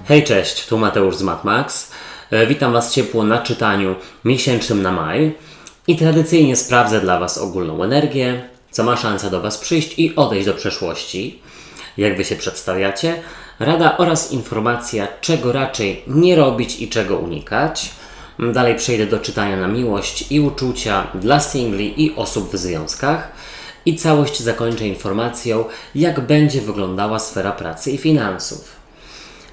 Hej, cześć, tu Mateusz z MatMax. Witam Was ciepło na czytaniu miesięcznym na maj i tradycyjnie sprawdzę dla Was ogólną energię, co ma szansę do Was przyjść i odejść do przeszłości, jak Wy się przedstawiacie, rada oraz informacja, czego raczej nie robić i czego unikać. Dalej przejdę do czytania na miłość i uczucia dla singli i osób w związkach i całość zakończę informacją, jak będzie wyglądała sfera pracy i finansów.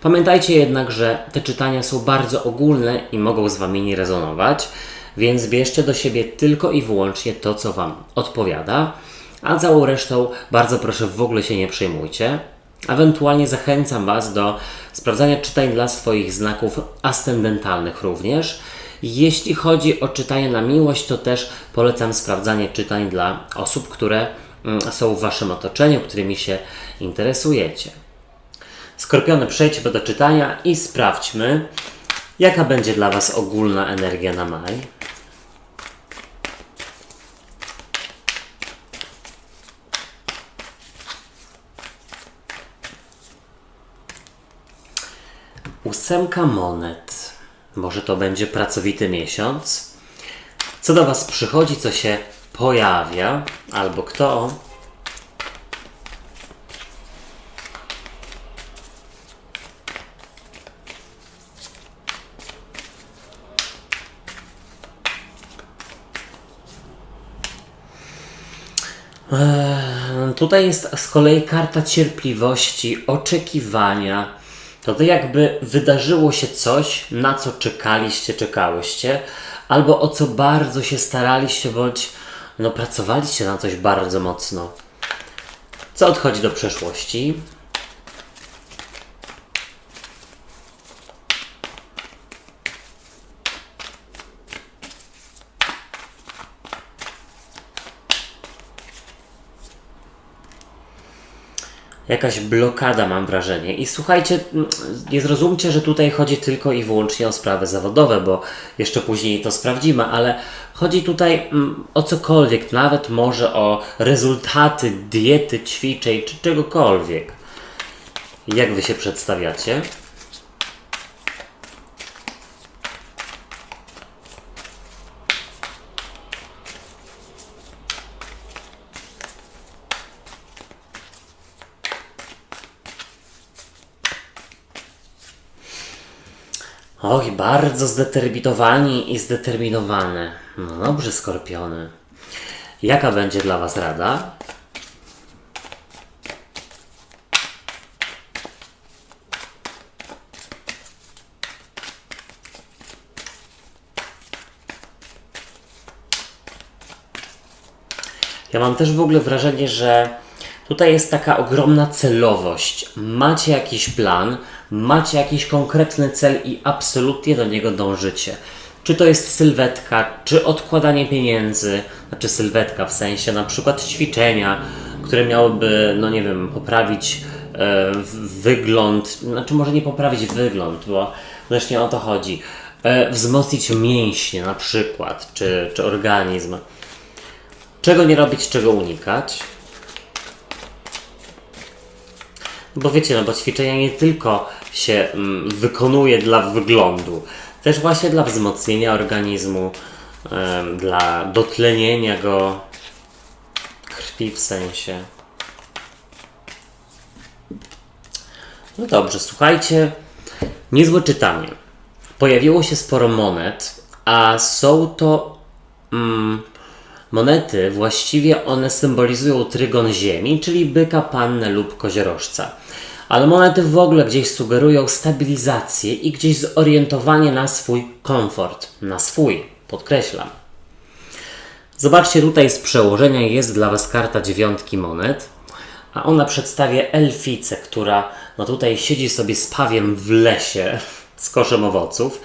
Pamiętajcie jednak, że te czytania są bardzo ogólne i mogą z Wami nie rezonować, więc bierzcie do siebie tylko i wyłącznie to, co Wam odpowiada, a całą resztą bardzo proszę w ogóle się nie przejmujcie. Ewentualnie zachęcam Was do sprawdzania czytań dla swoich znaków ascendentalnych również. Jeśli chodzi o czytanie na miłość, to też polecam sprawdzanie czytań dla osób, które są w Waszym otoczeniu, którymi się interesujecie. Skorpiony, przejdźmy do czytania i sprawdźmy, jaka będzie dla Was ogólna energia na maj. Ósemka monet. Może to będzie pracowity miesiąc. Co do Was przychodzi, co się pojawia, albo kto? Tutaj jest z kolei karta cierpliwości, oczekiwania. To jakby wydarzyło się coś, na co czekałyście, albo o co bardzo się staraliście, bądź pracowaliście na coś bardzo mocno. Co odchodzi do przeszłości? Jakaś blokada, mam wrażenie. I słuchajcie, nie zrozumcie, że tutaj chodzi tylko i wyłącznie o sprawy zawodowe, bo jeszcze później to sprawdzimy, ale chodzi tutaj o cokolwiek, nawet może o rezultaty diety, ćwiczeń czy czegokolwiek. Jak Wy się przedstawiacie? Oj, bardzo zdeterminowani i zdeterminowane. No dobrze, Skorpiony. Jaka będzie dla Was rada? Ja mam też w ogóle wrażenie, że tutaj jest taka ogromna celowość. Macie jakiś plan, macie jakiś konkretny cel i absolutnie do niego dążycie. Czy to jest sylwetka, czy odkładanie pieniędzy, znaczy sylwetka w sensie na przykład ćwiczenia, które miałyby, poprawić wygląd, znaczy może nie poprawić wygląd, bo właśnie o to chodzi. Wzmocnić mięśnie na przykład, czy organizm. Czego nie robić, czego unikać. Bo wiecie, bo ćwiczenia nie tylko się wykonuje dla wyglądu, też właśnie dla wzmocnienia organizmu, dla dotlenienia go, krwi w sensie. No dobrze, słuchajcie, niezłe czytanie. Pojawiło się sporo monet, a są to monety, właściwie one symbolizują trygon ziemi, czyli byka, pannę lub koziorożca. Ale monety w ogóle gdzieś sugerują stabilizację i gdzieś zorientowanie na swój komfort. Na swój, podkreślam. Zobaczcie, tutaj z przełożenia jest dla Was karta dziewiątki monet, a ona przedstawia elficę, która tutaj siedzi sobie z pawiem w lesie z koszem owoców.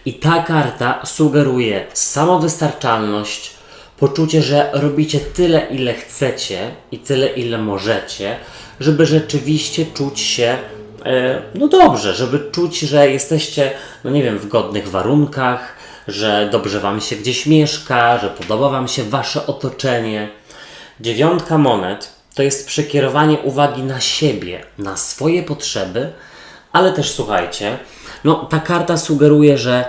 I ta karta sugeruje samowystarczalność, poczucie, że robicie tyle, ile chcecie i tyle, ile możecie, żeby rzeczywiście czuć się dobrze, żeby czuć, że jesteście, w godnych warunkach, że dobrze Wam się gdzieś mieszka, że podoba Wam się Wasze otoczenie. Dziewiątka monet to jest przekierowanie uwagi na siebie, na swoje potrzeby, Ale też słuchajcie, no ta karta sugeruje, że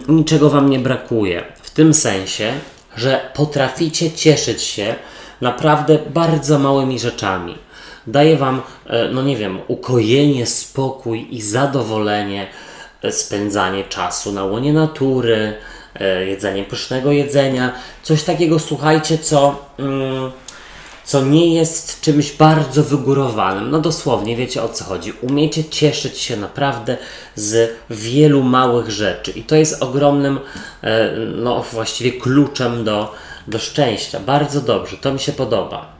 niczego Wam nie brakuje. W tym sensie, że potraficie cieszyć się naprawdę bardzo małymi rzeczami. Daje Wam, no nie wiem, ukojenie, spokój i zadowolenie, spędzanie czasu na łonie natury, jedzenie pysznego jedzenia. Coś takiego, słuchajcie, co nie jest czymś bardzo wygórowanym. No dosłownie, wiecie o co chodzi. Umiecie cieszyć się naprawdę z wielu małych rzeczy. I to jest ogromnym, no właściwie kluczem do szczęścia. Bardzo dobrze, to mi się podoba.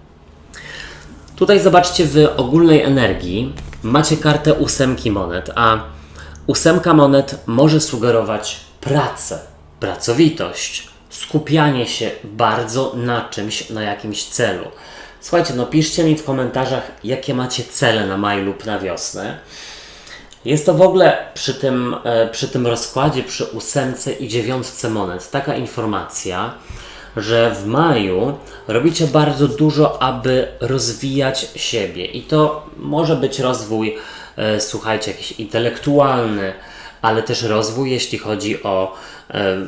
Tutaj zobaczcie, w ogólnej energii macie kartę 8 monet, a 8 monet może sugerować pracę, pracowitość, skupianie się bardzo na czymś, na jakimś celu. Słuchajcie, no piszcie mi w komentarzach, jakie macie cele na maj lub na wiosnę. Jest to w ogóle przy tym rozkładzie, przy 8 i 9 monet, taka informacja, że w maju robicie bardzo dużo, aby rozwijać siebie. I to może być rozwój, słuchajcie, jakiś intelektualny, ale też rozwój, jeśli chodzi o,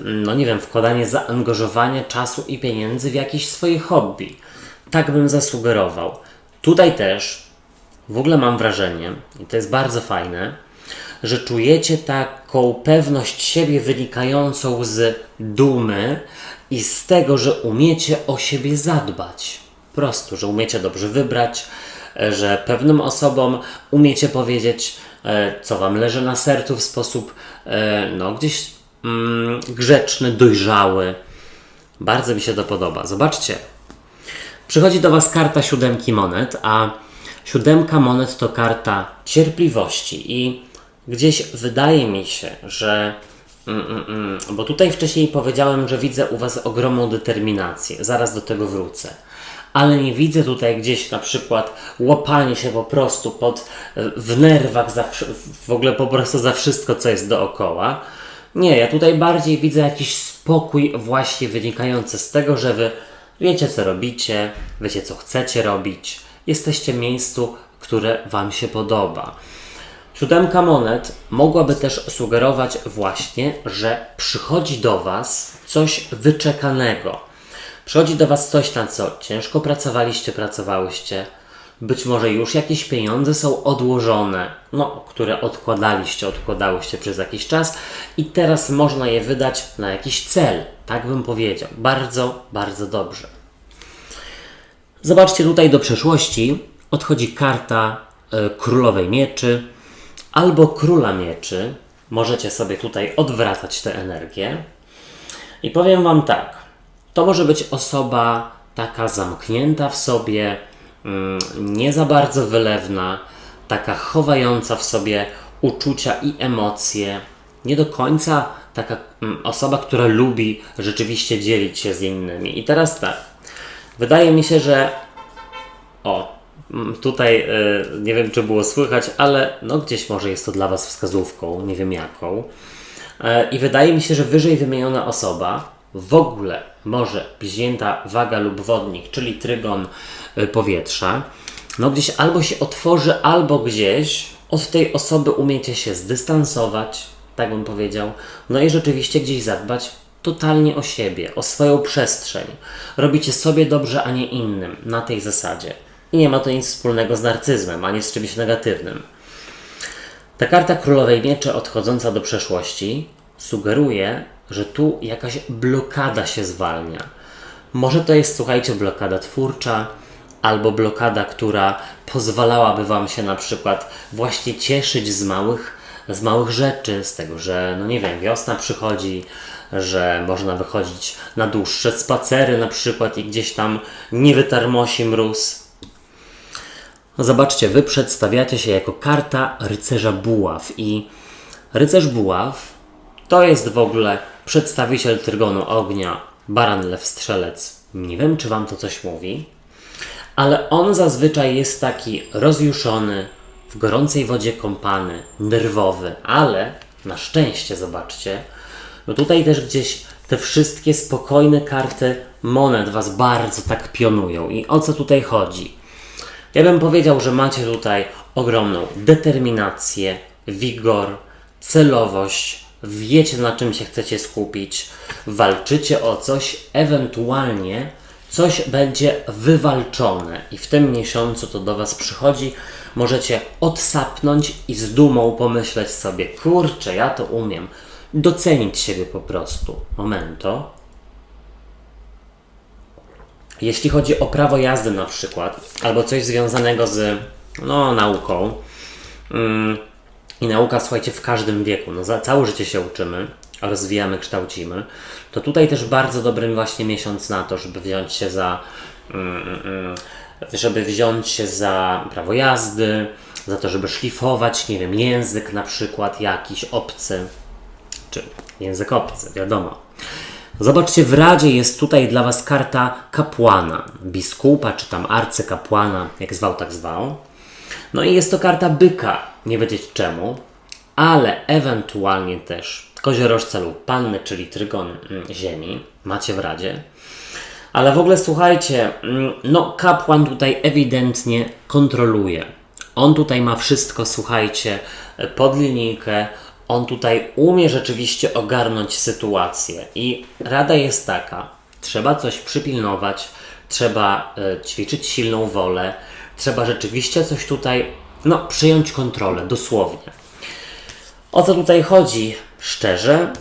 no nie wiem, wkładanie zaangażowania czasu i pieniędzy w jakieś swoje hobby. Tak bym zasugerował. Tutaj też w ogóle mam wrażenie, i to jest bardzo fajne, że czujecie taką pewność siebie wynikającą z dumy i z tego, że umiecie o siebie zadbać. Po prostu, że umiecie dobrze wybrać, że pewnym osobom umiecie powiedzieć, co Wam leży na sercu w sposób, no gdzieś grzeczny, dojrzały. Bardzo mi się to podoba. Zobaczcie. Przychodzi do Was karta 7 monet, a 7 monet to karta cierpliwości i gdzieś wydaje mi się, że bo tutaj wcześniej powiedziałem, że widzę u Was ogromną determinację. Zaraz do tego wrócę. Ale nie widzę tutaj gdzieś na przykład łapanie się po prostu w nerwach, w ogóle po prostu za wszystko, co jest dookoła. Nie, ja tutaj bardziej widzę jakiś spokój właśnie wynikający z tego, że Wy wiecie, co robicie, wiecie, co chcecie robić, jesteście w miejscu, które Wam się podoba. 7 monet mogłaby też sugerować właśnie, że przychodzi do Was coś wyczekanego. Przychodzi do Was coś, na co ciężko pracowałyście, być może już jakieś pieniądze są odłożone, no, które odkładałyście przez jakiś czas i teraz można je wydać na jakiś cel, tak bym powiedział. Bardzo, bardzo dobrze. Zobaczcie, tutaj do przeszłości odchodzi karta Królowej Mieczy albo Króla Mieczy. Możecie sobie tutaj odwracać tę energię. I powiem Wam tak, to może być osoba taka zamknięta w sobie, nie za bardzo wylewna, taka chowająca w sobie uczucia i emocje, nie do końca taka osoba, która lubi rzeczywiście dzielić się z innymi. I teraz tak, wydaje mi się, że tutaj nie wiem, czy było słychać, ale no gdzieś może jest to dla Was wskazówką, nie wiem jaką. I wydaje mi się, że wyżej wymieniona osoba w ogóle może bliźnięta, waga lub wodnik, czyli trygon powietrza, no gdzieś albo się otworzy, albo gdzieś od tej osoby umiecie się zdystansować, tak bym powiedział, no i rzeczywiście gdzieś zadbać totalnie o siebie, o swoją przestrzeń. Robicie sobie dobrze, a nie innym, na tej zasadzie. I nie ma to nic wspólnego z narcyzmem, ani z czymś negatywnym. Ta karta Królowej Mieczy odchodząca do przeszłości sugeruje, że tu jakaś blokada się zwalnia. Może to jest, słuchajcie, blokada twórcza, albo blokada, która pozwalałaby Wam się na przykład właśnie cieszyć z małych rzeczy, z tego, że, no nie wiem, wiosna przychodzi, że można wychodzić na dłuższe spacery na przykład i gdzieś tam nie wytarmosi mróz. No zobaczcie, Wy przedstawiacie się jako karta rycerza buław i rycerz buław to jest w ogóle przedstawiciel trygonu ognia, baran, lew, strzelec. Nie wiem, czy Wam to coś mówi, ale on zazwyczaj jest taki rozjuszony, w gorącej wodzie kąpany, nerwowy, ale na szczęście, zobaczcie, no tutaj też gdzieś te wszystkie spokojne karty monet Was bardzo tak pionują. I o co tutaj chodzi? Ja bym powiedział, że macie tutaj ogromną determinację, wigor, celowość, wiecie na czym się chcecie skupić, walczycie o coś, ewentualnie coś będzie wywalczone i w tym miesiącu to do Was przychodzi, możecie odsapnąć i z dumą pomyśleć sobie, kurczę, ja to umiem, docenić siebie po prostu. Momento. Jeśli chodzi o prawo jazdy na przykład, albo coś związanego z nauką, i nauka, słuchajcie, w każdym wieku, za całe życie się uczymy, rozwijamy, kształcimy, to tutaj też bardzo dobry właśnie miesiąc na to, żeby wziąć się za prawo jazdy, za to, żeby szlifować, nie wiem, język na przykład jakiś obcy, czy język obcy, wiadomo. Zobaczcie, w Radzie jest tutaj dla Was karta kapłana, biskupa, czy tam arcykapłana, jak zwał, tak zwał. No i jest to karta byka, nie wiedzieć czemu, ale ewentualnie też koziorożca lub panny, czyli trygon ziemi, macie w Radzie. Ale w ogóle słuchajcie, kapłan tutaj ewidentnie kontroluje. On tutaj ma wszystko, słuchajcie, pod linijkę. On tutaj umie rzeczywiście ogarnąć sytuację. I rada jest taka, trzeba coś przypilnować, trzeba ćwiczyć silną wolę, trzeba rzeczywiście coś tutaj, przyjąć kontrolę, dosłownie. O co tutaj chodzi? Szczerze,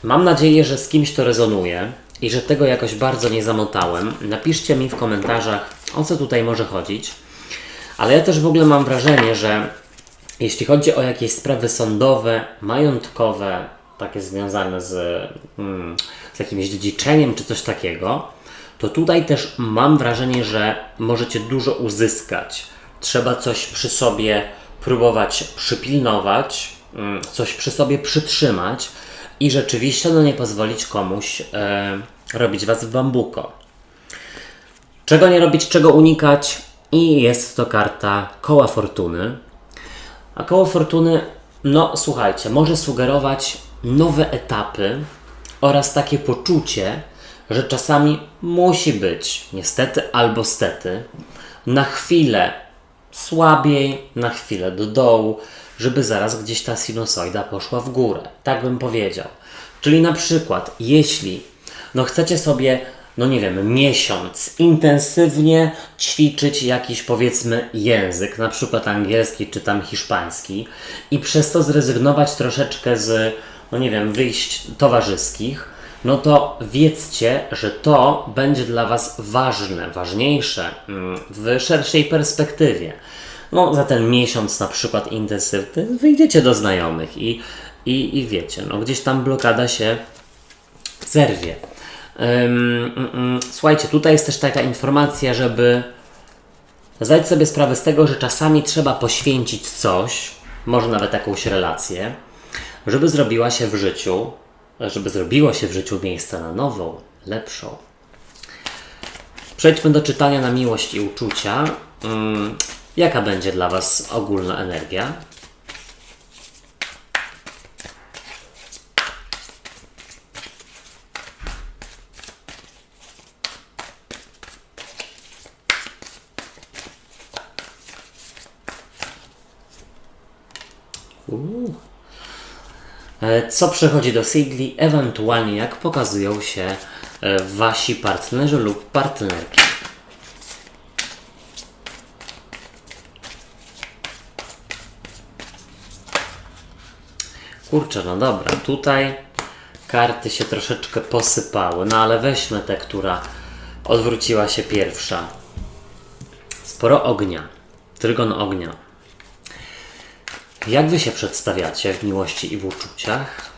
mam nadzieję, że z kimś to rezonuje i że tego jakoś bardzo nie zamotałem. Napiszcie mi w komentarzach, o co tutaj może chodzić. Ale ja też w ogóle mam wrażenie, że jeśli chodzi o jakieś sprawy sądowe, majątkowe, takie związane z jakimś dziedziczeniem czy coś takiego, to tutaj też mam wrażenie, że możecie dużo uzyskać. Trzeba coś przy sobie próbować przypilnować, coś przy sobie przytrzymać i rzeczywiście nie pozwolić komuś robić Was w bambuko. Czego nie robić, czego unikać? I jest to karta koła fortuny. A koło fortuny, słuchajcie, może sugerować nowe etapy oraz takie poczucie, że czasami musi być, niestety albo stety, na chwilę słabiej, na chwilę do dołu, żeby zaraz gdzieś ta sinusoida poszła w górę. Tak bym powiedział. Czyli na przykład, jeśli chcecie sobie, miesiąc intensywnie ćwiczyć jakiś, powiedzmy, język, na przykład angielski czy tam hiszpański i przez to zrezygnować troszeczkę z, wyjść towarzyskich, to wiedzcie, że to będzie dla Was ważne, ważniejsze w szerszej perspektywie. Za ten miesiąc na przykład intensywny wyjdziecie do znajomych i wiecie, gdzieś tam blokada się zerwie. Słuchajcie, tutaj jest też taka informacja, żeby zdać sobie sprawę z tego, że czasami trzeba poświęcić coś, może nawet jakąś relację, żeby zrobiło się w życiu miejsce na nową, lepszą. Przejdźmy do czytania na miłość i uczucia. Jaka będzie dla Was ogólna energia? Co przychodzi do Sigli, ewentualnie jak pokazują się Wasi partnerzy lub partnerki. Kurczę, dobra, tutaj karty się troszeczkę posypały, ale weźmy tę, która odwróciła się pierwsza. Sporo ognia, trygon ognia. Jak Wy się przedstawiacie w miłości i w uczuciach?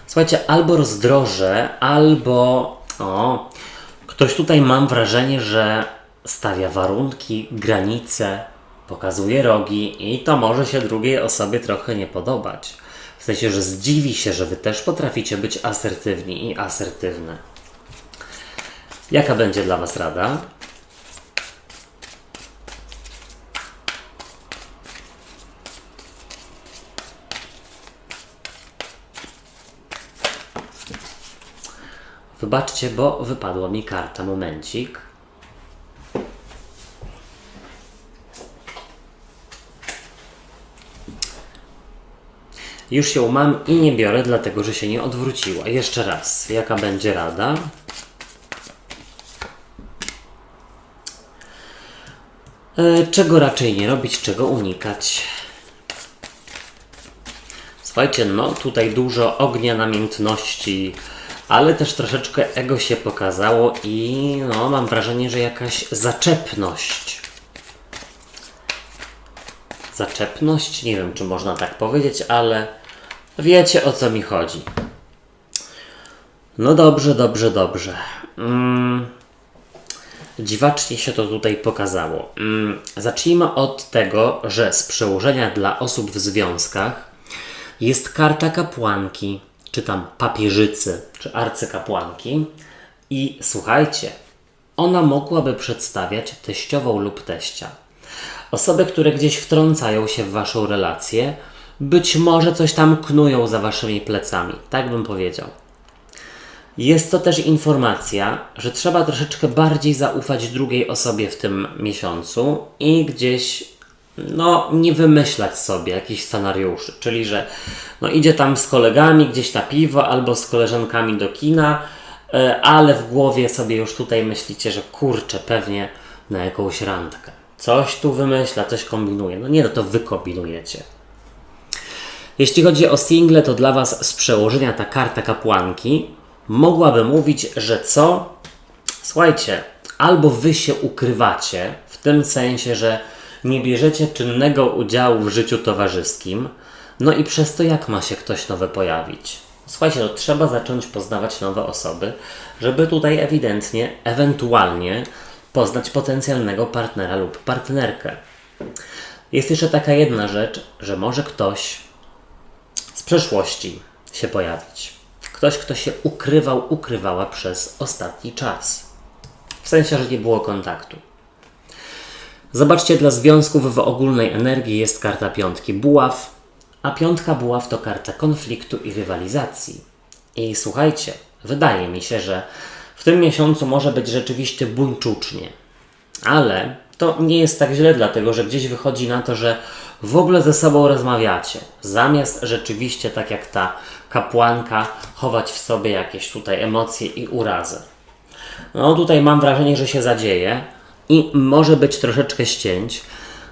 Słuchajcie, albo rozdroże, albo ktoś tutaj, mam wrażenie, że stawia warunki, granice, pokazuje rogi i to może się drugiej osobie trochę nie podobać. W sensie, że zdziwi się, że Wy też potraficie być asertywni i asertywne. Jaka będzie dla Was rada? Wybaczcie, bo wypadła mi karta. Momencik. Już ją mam i nie biorę, dlatego że się nie odwróciła. Jeszcze raz. Jaka będzie rada? Czego raczej nie robić, czego unikać? Słuchajcie, no tutaj dużo ognia, namiętności, ale też troszeczkę ego się pokazało i no mam wrażenie, że jakaś zaczepność. Zaczepność? Nie wiem, czy można tak powiedzieć, ale wiecie, o co mi chodzi. No dobrze, dobrze, dobrze. Dziwacznie się to tutaj pokazało. Zacznijmy od tego, że z przełożenia dla osób w związkach jest karta kapłanki, czy tam papieżycy, czy arcykapłanki. I słuchajcie, ona mogłaby przedstawiać teściową lub teścia. Osoby, które gdzieś wtrącają się w waszą relację, być może coś tam knują za waszymi plecami, tak bym powiedział. Jest to też informacja, że trzeba troszeczkę bardziej zaufać drugiej osobie w tym miesiącu i gdzieś nie wymyślać sobie jakichś scenariuszy. Czyli, że idzie tam z kolegami gdzieś na piwo albo z koleżankami do kina, ale w głowie sobie już tutaj myślicie, że kurczę, pewnie na jakąś randkę. Coś tu wymyśla, coś kombinuje. To wy kombinujecie. Jeśli chodzi o single, to dla was z przełożenia ta karta kapłanki mogłaby mówić, że co? Słuchajcie, albo wy się ukrywacie, w tym sensie, że nie bierzecie czynnego udziału w życiu towarzyskim, i przez to jak ma się ktoś nowy pojawić? Słuchajcie, trzeba zacząć poznawać nowe osoby, żeby tutaj ewidentnie, ewentualnie poznać potencjalnego partnera lub partnerkę. Jest jeszcze taka jedna rzecz, że może ktoś z przeszłości się pojawić. Ktoś, kto się ukrywał, ukrywała przez ostatni czas. W sensie, że nie było kontaktu. Zobaczcie, dla związków w ogólnej energii jest karta piątki buław, a piątka buław to karta konfliktu i rywalizacji. I słuchajcie, wydaje mi się, że w tym miesiącu może być rzeczywiście buńczucznie. Ale to nie jest tak źle, dlatego że gdzieś wychodzi na to, że w ogóle ze sobą rozmawiacie. Zamiast rzeczywiście, tak jak ta kapłanka, chować w sobie jakieś tutaj emocje i urazy. Tutaj mam wrażenie, że się zadzieje i może być troszeczkę ścięć,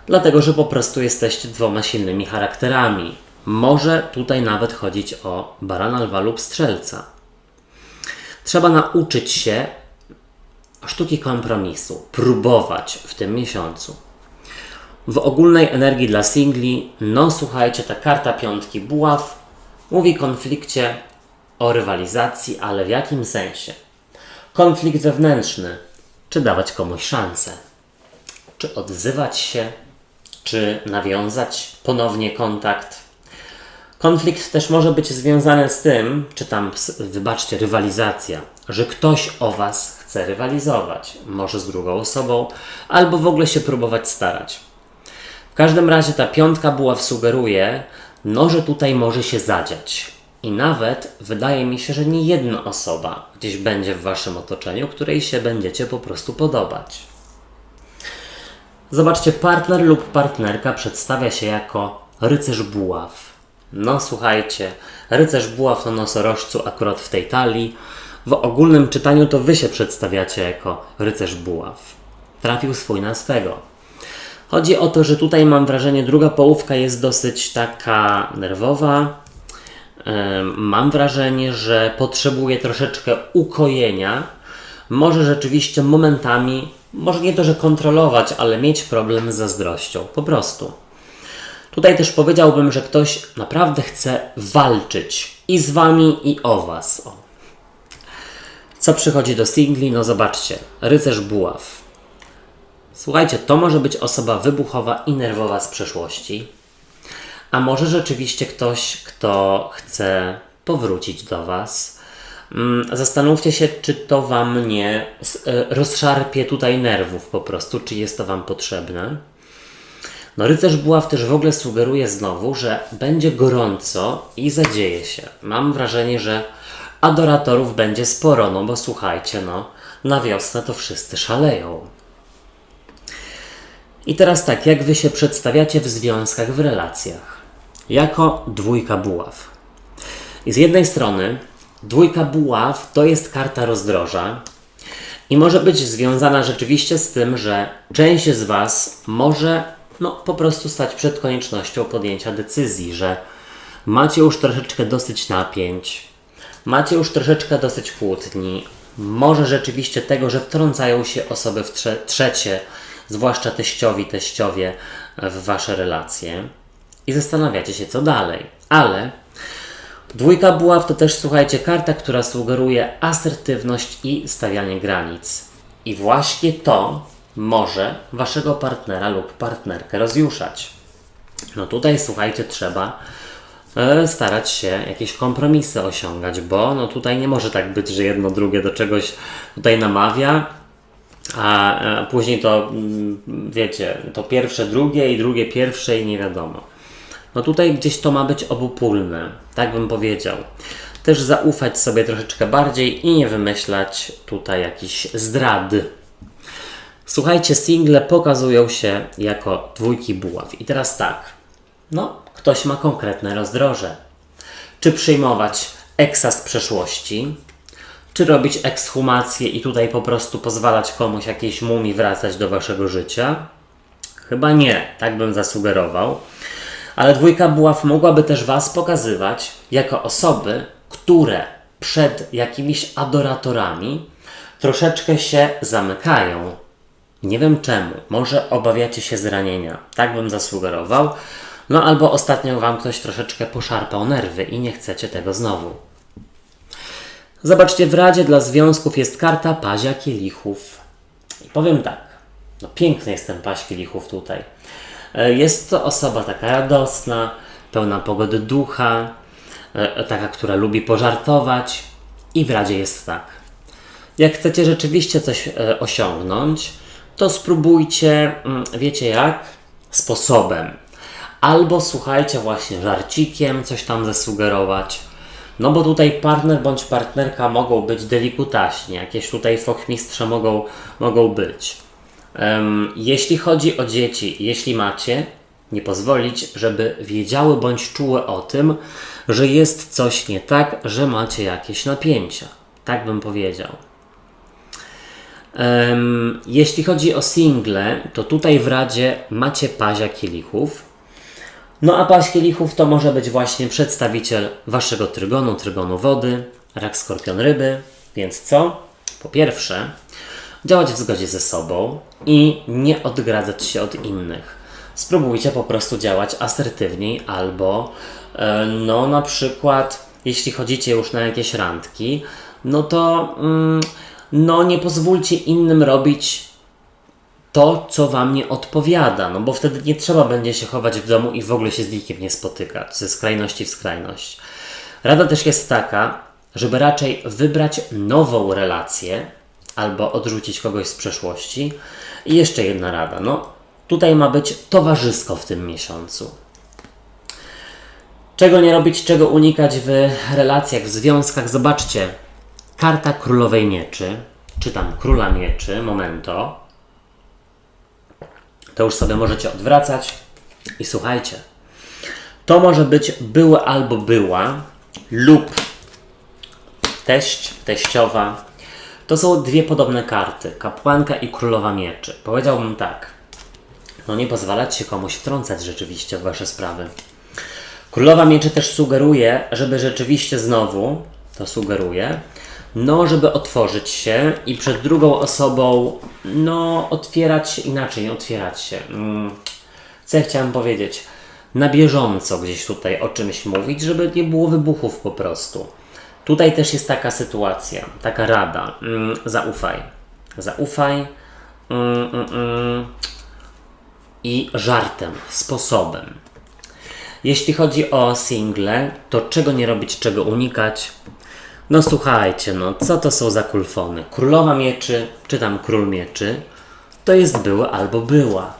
dlatego że po prostu jesteście dwoma silnymi charakterami. Może tutaj nawet chodzić o barana, lwa lub strzelca. Trzeba nauczyć się sztuki kompromisu, próbować w tym miesiącu. W ogólnej energii dla singli, słuchajcie, ta karta piątki buław mówi o konflikcie, o rywalizacji, ale w jakim sensie? Konflikt wewnętrzny. Czy dawać komuś szansę? Czy odzywać się? Czy nawiązać ponownie kontakt? Konflikt też może być związany z tym, czy tam, wybaczcie, rywalizacja, że ktoś o was chce rywalizować, może z drugą osobą, albo w ogóle się próbować starać. W każdym razie ta piątka buław sugeruje, że tutaj może się zadziać. I nawet wydaje mi się, że nie jedna osoba gdzieś będzie w waszym otoczeniu, której się będziecie po prostu podobać. Zobaczcie, partner lub partnerka przedstawia się jako rycerz buław. Słuchajcie, rycerz buław na nosorożcu akurat w tej talii. W ogólnym czytaniu to wy się przedstawiacie jako rycerz buław. Trafił swój na swego. Chodzi o to, że tutaj mam wrażenie, druga połówka jest dosyć taka nerwowa. Mam wrażenie, że potrzebuje troszeczkę ukojenia. Może rzeczywiście momentami, może nie to, że kontrolować, ale mieć problem z zazdrością. Po prostu. Tutaj też powiedziałbym, że ktoś naprawdę chce walczyć i z wami, i o was. Co przychodzi do singli? Zobaczcie. Rycerz buław. Słuchajcie, to może być osoba wybuchowa i nerwowa z przeszłości. A może rzeczywiście ktoś, kto chce powrócić do was. Zastanówcie się, czy to wam nie rozszarpie tutaj nerwów po prostu, czy jest to wam potrzebne. Rycerz buław też w ogóle sugeruje znowu, że będzie gorąco i zadzieje się. Mam wrażenie, że adoratorów będzie sporo, no bo słuchajcie, no na wiosnę to wszyscy szaleją. I teraz tak, jak wy się przedstawiacie w związkach, w relacjach? Jako dwójka buław. I z jednej strony dwójka buław to jest karta rozdroża i może być związana rzeczywiście z tym, że część z was może po prostu stać przed koniecznością podjęcia decyzji, że macie już troszeczkę dosyć napięć, macie już troszeczkę dosyć kłótni, może rzeczywiście tego, że wtrącają się osoby trzecie, zwłaszcza teściowie w wasze relacje i zastanawiacie się, co dalej. Ale dwójka buław to też, słuchajcie, karta, która sugeruje asertywność i stawianie granic. I właśnie to może waszego partnera lub partnerkę rozjuszać. No tutaj, słuchajcie, trzeba starać się jakieś kompromisy osiągać, bo tutaj nie może tak być, że jedno drugie do czegoś tutaj namawia, a później to, wiecie, to pierwsze drugie i drugie pierwsze i nie wiadomo. No tutaj gdzieś to ma być obopólne, tak bym powiedział. Też zaufać sobie troszeczkę bardziej i nie wymyślać tutaj jakichś zdrad. Słuchajcie, single pokazują się jako dwójki buław. I teraz tak, ktoś ma konkretne rozdroże. Czy przyjmować eksa z przeszłości, czy robić ekshumację i tutaj po prostu pozwalać komuś, jakiejś mumii wracać do waszego życia? Chyba nie, tak bym zasugerował. Ale dwójka buław mogłaby też was pokazywać jako osoby, które przed jakimiś adoratorami troszeczkę się zamykają. Nie wiem czemu. Może obawiacie się zranienia. Tak bym zasugerował. Albo ostatnio wam ktoś troszeczkę poszarpał nerwy i nie chcecie tego znowu. Zobaczcie, w Radzie dla związków jest karta Pazia Kielichów. I powiem tak. Piękny jest ten Paź Kielichów tutaj. Jest to osoba taka radosna, pełna pogody ducha, taka, która lubi pożartować. I w Radzie jest tak. Jak chcecie rzeczywiście coś osiągnąć, to spróbujcie, wiecie jak? Sposobem. Albo słuchajcie, właśnie żarcikiem coś tam zasugerować. Bo tutaj partner bądź partnerka mogą być delikutaśni, jakieś tutaj fochmistrze mogą być. Jeśli chodzi o dzieci, jeśli macie, nie pozwolić, żeby wiedziały bądź czuły o tym, że jest coś nie tak, że macie jakieś napięcia. Tak bym powiedział. Jeśli chodzi o single, to tutaj w Radzie macie Pazia Kielichów. A Paź Kielichów to może być właśnie przedstawiciel waszego trygonu wody, rak, skorpion, ryby. Więc co? Po pierwsze, działać w zgodzie ze sobą i nie odgradzać się od innych. Spróbujcie po prostu działać asertywniej albo na przykład jeśli chodzicie już na jakieś randki, to nie pozwólcie innym robić to, co wam nie odpowiada, bo wtedy nie trzeba będzie się chować w domu i w ogóle się z nikim nie spotykać, ze skrajności w skrajność. Rada też jest taka, żeby raczej wybrać nową relację albo odrzucić kogoś z przeszłości. I jeszcze jedna rada, tutaj ma być towarzysko w tym miesiącu. Czego nie robić, czego unikać w relacjach, w związkach? Zobaczcie, karta Królowej Mieczy, czy tam Króla Mieczy, momento. To już sobie możecie odwracać i słuchajcie. To może być były albo była lub teść, teściowa. To są dwie podobne karty, Kapłanka i Królowa Mieczy. Powiedziałbym tak, nie pozwalać się komuś wtrącać rzeczywiście w wasze sprawy. Królowa Mieczy też sugeruje, żeby rzeczywiście znowu, to sugeruje, żeby otworzyć się i przed drugą osobą, otwierać się inaczej, nie otwierać się. Co ja chciałem powiedzieć? Na bieżąco gdzieś tutaj o czymś mówić, żeby nie było wybuchów po prostu. Tutaj też jest taka sytuacja, taka rada. Zaufaj. Zaufaj. I żartem, sposobem. Jeśli chodzi o single, to czego nie robić, czego unikać? Słuchajcie, co to są za kulfony? Królowa Mieczy, czy tam Król Mieczy, to jest były albo była.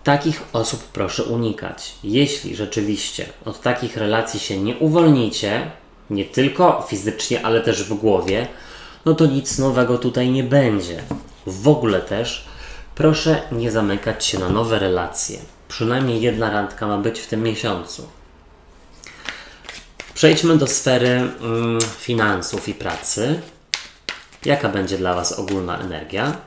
Takich osób proszę unikać. Jeśli rzeczywiście od takich relacji się nie uwolnicie, nie tylko fizycznie, ale też w głowie, no to nic nowego tutaj nie będzie. W ogóle też proszę nie zamykać się na nowe relacje. Przynajmniej jedna randka ma być w tym miesiącu. Przejdźmy do sfery finansów i pracy. Jaka będzie dla Was ogólna energia?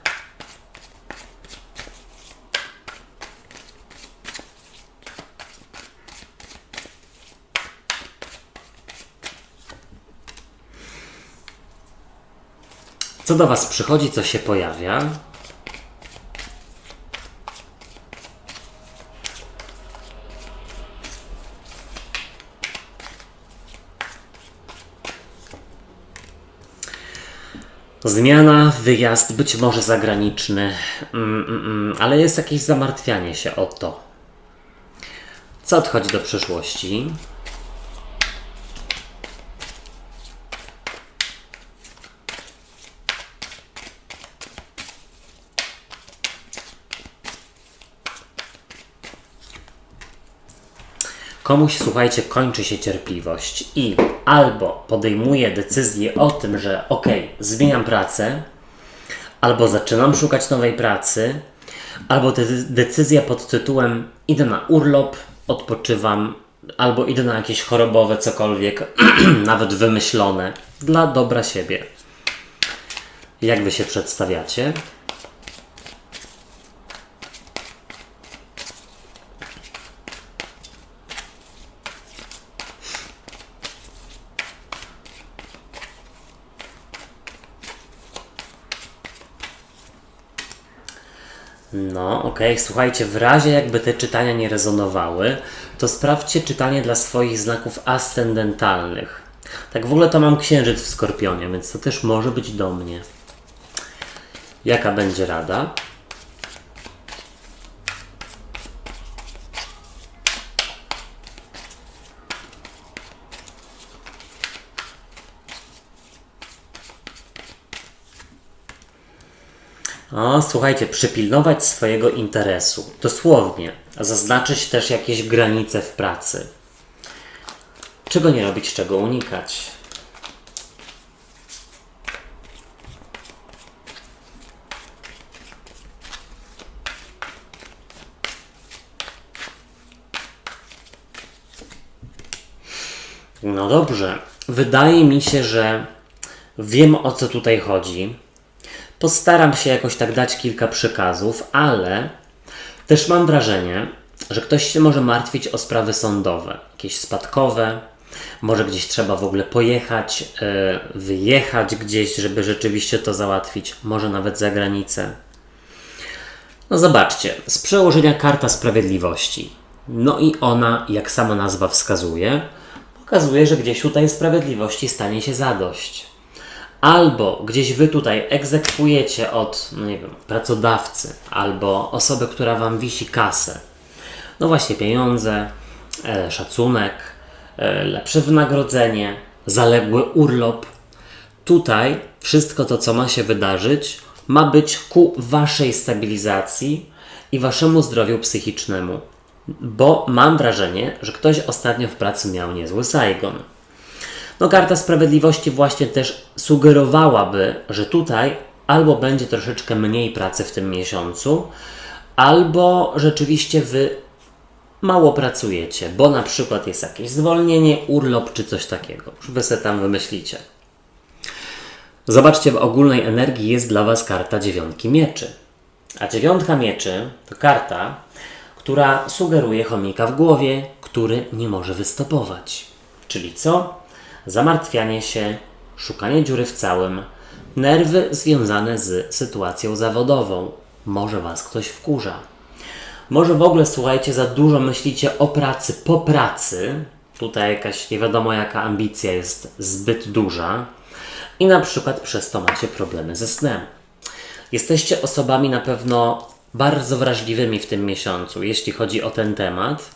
Co do Was przychodzi, co się pojawia? Zmiana, wyjazd, być może zagraniczny, ale jest jakieś zamartwianie się o to. Co odchodzi do przyszłości? Komuś, słuchajcie, kończy się cierpliwość i albo podejmuje decyzję o tym, że zmieniam pracę, albo zaczynam szukać nowej pracy, albo decyzja pod tytułem idę na urlop, odpoczywam, albo idę na jakieś chorobowe cokolwiek, nawet wymyślone, dla dobra siebie. Jak Wy się przedstawiacie? No, słuchajcie, w razie jakby te czytania nie rezonowały, to sprawdźcie czytanie dla swoich znaków ascendentalnych. Tak w ogóle to mam księżyc w Skorpionie, więc to też może być do mnie. Jaka będzie rada? Słuchajcie, przypilnować swojego interesu. Dosłownie. Zaznaczyć też jakieś granice w pracy. Czego nie robić, czego unikać. No dobrze. Wydaje mi się, że wiem, o co tutaj chodzi. Postaram się jakoś tak dać kilka przekazów, ale też mam wrażenie, że ktoś się może martwić o sprawy sądowe, jakieś spadkowe, może gdzieś trzeba w ogóle pojechać, wyjechać gdzieś, żeby rzeczywiście to załatwić, może nawet za granicę. No zobaczcie, z przełożenia karta sprawiedliwości. No i ona, jak sama nazwa wskazuje, pokazuje, że gdzieś tutaj sprawiedliwości stanie się zadość. Albo gdzieś Wy tutaj egzekwujecie od, pracodawcy, albo osoby, która Wam wisi kasę. No właśnie pieniądze, szacunek, lepsze wynagrodzenie, zaległy urlop. Tutaj wszystko to, co ma się wydarzyć, ma być ku Waszej stabilizacji i Waszemu zdrowiu psychicznemu. Bo mam wrażenie, że ktoś ostatnio w pracy miał niezły Saigon. No karta sprawiedliwości właśnie też sugerowałaby, że tutaj albo będzie troszeczkę mniej pracy w tym miesiącu, albo rzeczywiście Wy mało pracujecie, bo na przykład jest jakieś zwolnienie, urlop czy coś takiego. Wy sobie tam wymyślicie. Zobaczcie, w ogólnej energii jest dla Was karta 9 mieczy. A 9 mieczy to karta, która sugeruje chomika w głowie, który nie może wystopować. Czyli co? Zamartwianie się, szukanie dziury w całym, nerwy związane z sytuacją zawodową. Może Was ktoś wkurza. Może w ogóle, słuchajcie, za dużo myślicie o pracy po pracy. Tutaj jakaś nie wiadomo jaka ambicja jest zbyt duża. I na przykład przez to macie problemy ze snem. Jesteście osobami na pewno bardzo wrażliwymi w tym miesiącu, jeśli chodzi o ten temat.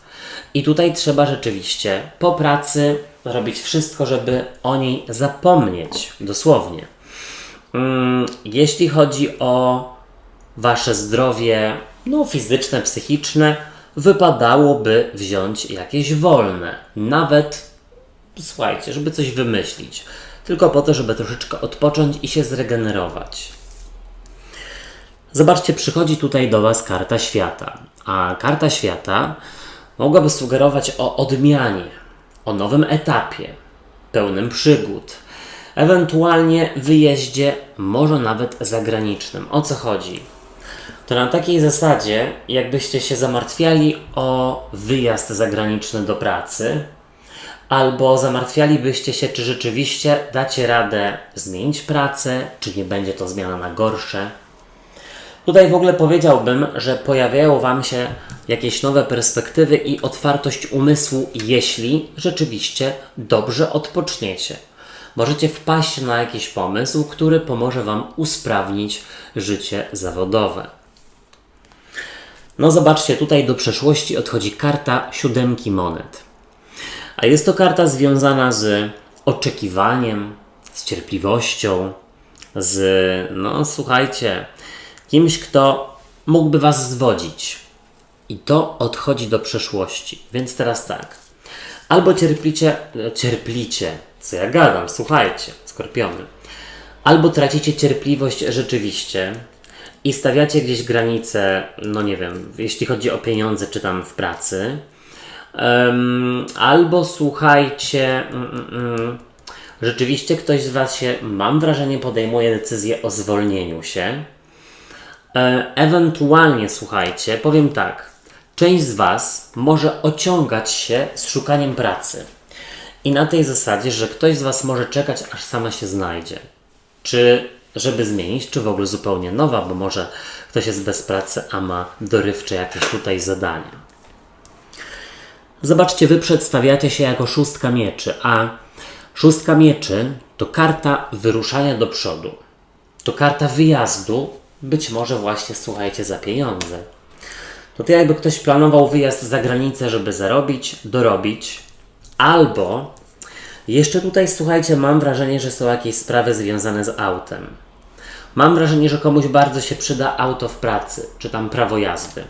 I tutaj trzeba rzeczywiście po pracy robić wszystko, żeby o niej zapomnieć. Dosłownie. Jeśli chodzi o Wasze zdrowie fizyczne, psychiczne, wypadałoby wziąć jakieś wolne. Nawet słuchajcie, żeby coś wymyślić. Tylko po to, żeby troszeczkę odpocząć i się zregenerować. Zobaczcie, przychodzi tutaj do Was karta świata. A karta świata mogłaby sugerować o odmianie, o nowym etapie, pełnym przygód, ewentualnie wyjeździe, może nawet zagranicznym. O co chodzi? To na takiej zasadzie, jakbyście się zamartwiali o wyjazd zagraniczny do pracy, albo zamartwialibyście się, czy rzeczywiście dacie radę zmienić pracę, czy nie będzie to zmiana na gorsze. Tutaj w ogóle powiedziałbym, że pojawiają Wam się jakieś nowe perspektywy i otwartość umysłu, jeśli rzeczywiście dobrze odpoczniecie. Możecie wpaść na jakiś pomysł, który pomoże Wam usprawnić życie zawodowe. No zobaczcie, tutaj do przeszłości odchodzi karta 7 monet. A jest to karta związana z oczekiwaniem, z cierpliwością, no słuchajcie, kimś, kto mógłby Was zwodzić. I to odchodzi do przeszłości. Więc teraz tak. Albo cierplicie, co ja gadam, słuchajcie, skorpiony. Albo tracicie cierpliwość rzeczywiście i stawiacie gdzieś granice, no nie wiem, jeśli chodzi o pieniądze, czy tam w pracy. Albo słuchajcie, rzeczywiście ktoś z Was się, mam wrażenie, podejmuje decyzję o zwolnieniu się. Ewentualnie, słuchajcie, powiem tak, część z Was może ociągać się z szukaniem pracy. I na tej zasadzie, że ktoś z Was może czekać, aż sama się znajdzie. Czy żeby zmienić, czy w ogóle zupełnie nowa, bo może ktoś jest bez pracy, a ma dorywcze jakieś tutaj zadania. Zobaczcie, Wy przedstawiacie się jako 6 mieczy, a 6 mieczy to karta wyruszania do przodu. To karta wyjazdu, być może właśnie, słuchajcie, za pieniądze. To jakby ktoś planował wyjazd za granicę, żeby zarobić, dorobić, albo jeszcze tutaj, słuchajcie, mam wrażenie, że są jakieś sprawy związane z autem. Mam wrażenie, że komuś bardzo się przyda auto w pracy, czy tam prawo jazdy.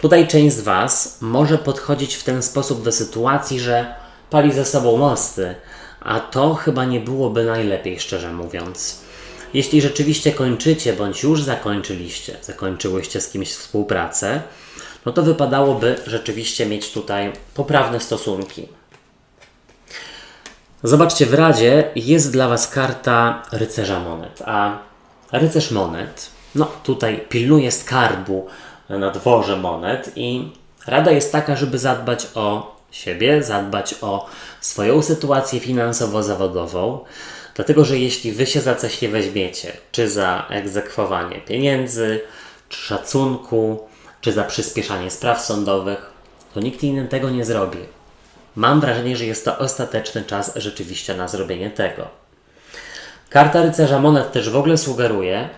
Tutaj część z Was może podchodzić w ten sposób do sytuacji, że pali ze sobą mosty, a to chyba nie byłoby najlepiej, szczerze mówiąc. Jeśli rzeczywiście kończycie, bądź już zakończyłyście z kimś współpracę, no to wypadałoby rzeczywiście mieć tutaj poprawne stosunki. Zobaczcie, w Radzie jest dla Was karta rycerza monet, a rycerz monet, no tutaj pilnuje skarbu na dworze monet i rada jest taka, żeby zadbać o siebie, zadbać o swoją sytuację finansowo-zawodową, dlatego, że jeśli Wy się za coś nie weźmiecie, czy za egzekwowanie pieniędzy, czy szacunku, czy za przyspieszanie spraw sądowych, to nikt inny tego nie zrobi. Mam wrażenie, że jest to ostateczny czas rzeczywiście na zrobienie tego. Karta rycerza monet też w ogóle sugeruje,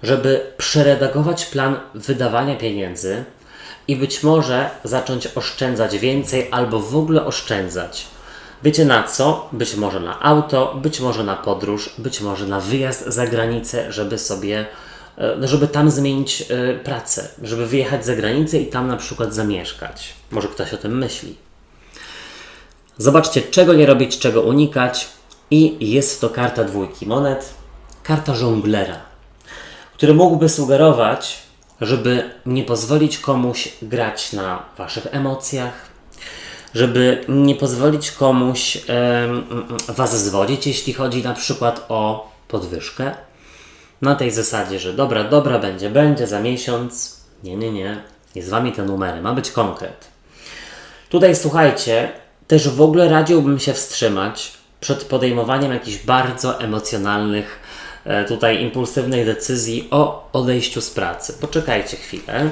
żeby przeredagować plan wydawania pieniędzy i być może zacząć oszczędzać więcej albo w ogóle oszczędzać. Wiecie na co? Być może na auto, być może na podróż, być może na wyjazd za granicę, żeby tam zmienić pracę, żeby wyjechać za granicę i tam na przykład zamieszkać. Może ktoś o tym myśli. Zobaczcie, czego nie robić, czego unikać i jest to karta 2 monet, karta żonglera, który mógłby sugerować, żeby nie pozwolić komuś grać na Waszych emocjach, żeby nie pozwolić komuś Was zwodzić, jeśli chodzi na przykład o podwyżkę. Na tej zasadzie, że dobra, będzie za miesiąc. Nie z Wami te numery, ma być konkret. Tutaj słuchajcie, też w ogóle radziłbym się wstrzymać przed podejmowaniem jakichś bardzo emocjonalnych, tutaj impulsywnych decyzji o odejściu z pracy. Poczekajcie chwilę.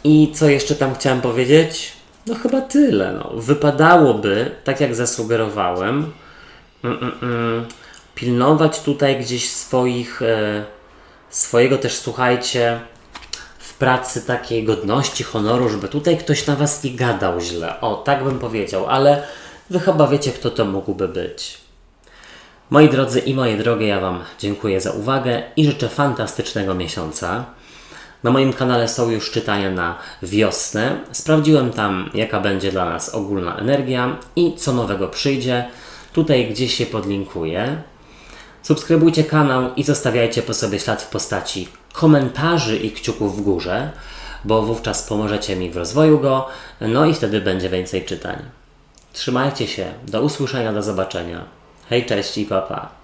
I co jeszcze tam chciałem powiedzieć? No chyba tyle. No. Wypadałoby, tak jak zasugerowałem, pilnować tutaj gdzieś swojego też, słuchajcie, w pracy takiej godności, honoru, żeby tutaj ktoś na Was nie gadał źle. O, tak bym powiedział, ale Wy chyba wiecie, kto to mógłby być. Moi drodzy i moje drogie, ja Wam dziękuję za uwagę i życzę fantastycznego miesiąca. Na moim kanale są już czytania na wiosnę. Sprawdziłem tam, jaka będzie dla nas ogólna energia i co nowego przyjdzie. Tutaj gdzieś się podlinkuję. Subskrybujcie kanał i zostawiajcie po sobie ślad w postaci komentarzy i kciuków w górze, bo wówczas pomożecie mi w rozwoju go, no i wtedy będzie więcej czytań. Trzymajcie się, do usłyszenia, do zobaczenia. Hej, cześć i pa pa.